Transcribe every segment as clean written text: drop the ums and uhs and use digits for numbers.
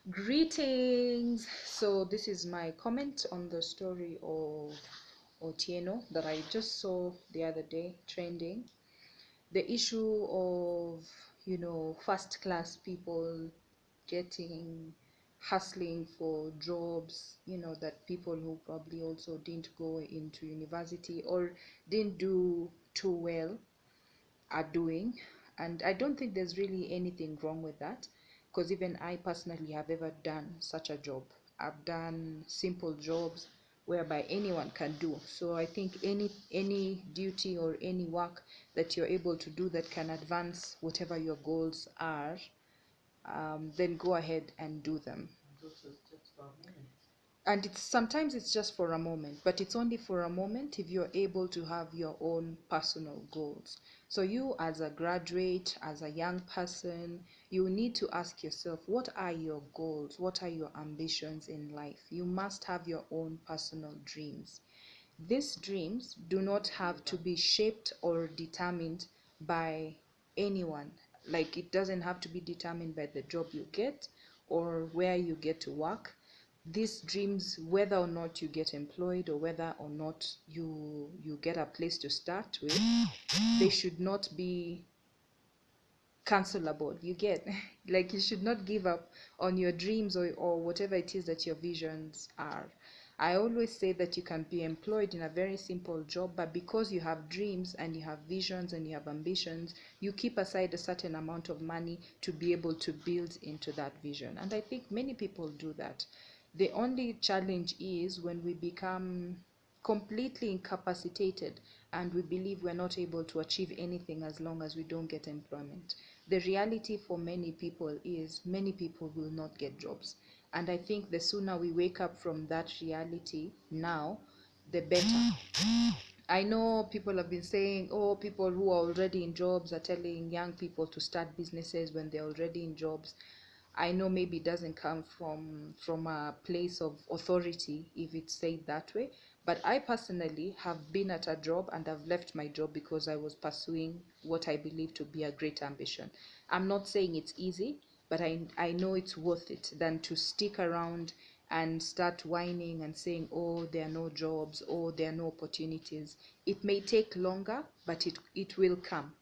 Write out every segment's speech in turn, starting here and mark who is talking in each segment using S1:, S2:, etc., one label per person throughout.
S1: Greetings. So this is my comment on the story of Otieno that I just saw the other day trending. The issue of, first class people getting hustling for jobs, that people who probably also didn't go into university or didn't do too well are doing. And I don't think there's really anything wrong with that, because even I personally have ever done such a job. I've done simple jobs whereby anyone can do. So I think any duty or any work that you're able to do that can advance whatever your goals are, then go ahead and do them. And it's just for a moment, but it's only for a moment if you're able to have your own personal goals. So you, as a graduate, as a young person, you need to ask yourself, what are your goals? What are your ambitions in life? You must have your own personal dreams. These dreams do not have to be shaped or determined by anyone. Like, it doesn't have to be determined by the job you get or where you get to work. These dreams, whether or not you get employed or whether or not you get a place to start with, they should not be cancelable. You get like, you should not give up on your dreams or whatever it is that your visions are. I always say that you can be employed in a very simple job, but because you have dreams and you have visions and you have ambitions, you keep aside a certain amount of money to be able to build into that vision. And I think many people do that. The only challenge is when we become completely incapacitated and we believe we're not able to achieve anything as long as we don't get employment. The reality for many people is many people will not get jobs. And I think the sooner we wake up from that reality now, the better. I know people have been saying, oh, people who are already in jobs are telling young people to start businesses when they're already in jobs. I know maybe it doesn't come from a place of authority if it's said that way, but I personally have been at a job and I've left my job because I was pursuing what I believe to be a great ambition. I'm not saying it's easy, but I know it's worth it than to stick around and start whining and saying, oh, there are no jobs, oh, there are no opportunities. It may take longer, but it will come.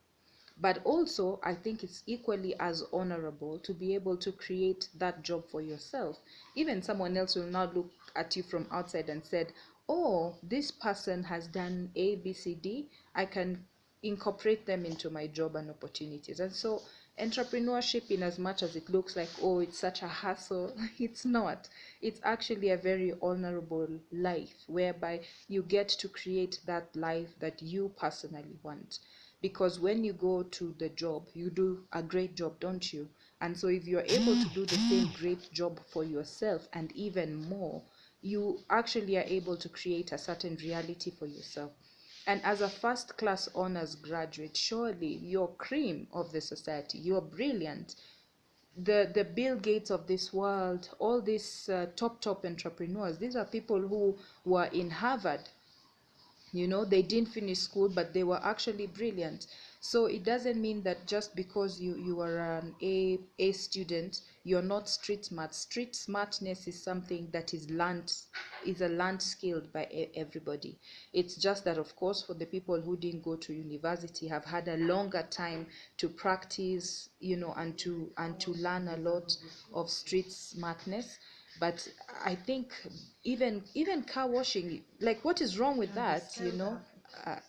S1: But also, I think it's equally as honorable to be able to create that job for yourself. Even someone else will now look at you from outside and said, oh, this person has done A, B, C, D. I can incorporate them into my job and opportunities. And so entrepreneurship, in as much as it looks like, oh, it's such a hassle, it's not. It's actually a very honorable life whereby you get to create that life that you personally want. Because when you go to the job, you do a great job, don't you? And so if you're able to do the same great job for yourself and even more, you actually are able to create a certain reality for yourself. And as a first class honors graduate, surely you're cream of the society. You're brilliant. The Bill Gates of this world, all these top entrepreneurs, these are people who were in Harvard. They didn't finish school, but they were actually brilliant. So it doesn't mean that just because you are an A student, you're not street smart. Street smartness is something that is a learned skill by everybody. It's just that, of course, for the people who didn't go to university, have had a longer time to practice, and to learn a lot of street smartness. But I think even car washing, like, what is wrong with that?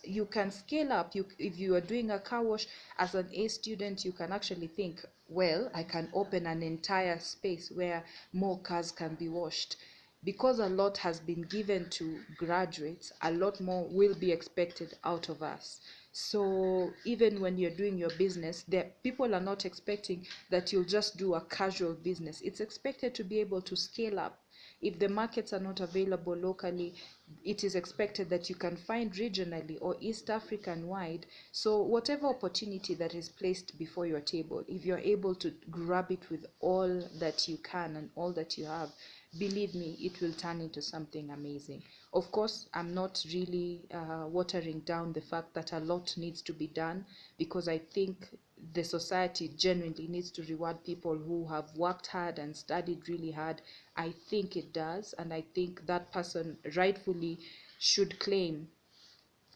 S1: You can scale up. If you are doing a car wash as an A student, you can actually think, well, I can open an entire space where more cars can be washed. Because a lot has been given to graduates, a lot more will be expected out of us. So even when you're doing your business, people are not expecting that you'll just do a casual business. It's expected to be able to scale up. If the markets are not available locally, it is expected that you can find regionally or East African wide. So whatever opportunity that is placed before your table, if you're able to grab it with all that you can and all that you have, believe me, it will turn into something amazing. Of course, I'm not really watering down the fact that a lot needs to be done, because I think the society genuinely needs to reward people who have worked hard and studied really hard, I think it does, and I think that person rightfully should claim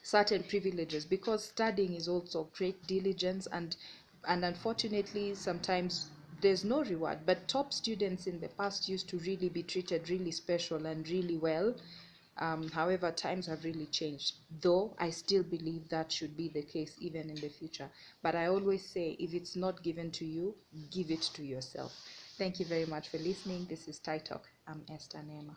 S1: certain privileges, because studying is also great diligence, and unfortunately sometimes there's no reward. But top students in the past used to really be treated really special and really well. However, times have really changed, though I still believe that should be the case even in the future. But I always say, if it's not given to you, give it to yourself. Thank you very much for listening. This is Tai Talk. I'm Esther Nema.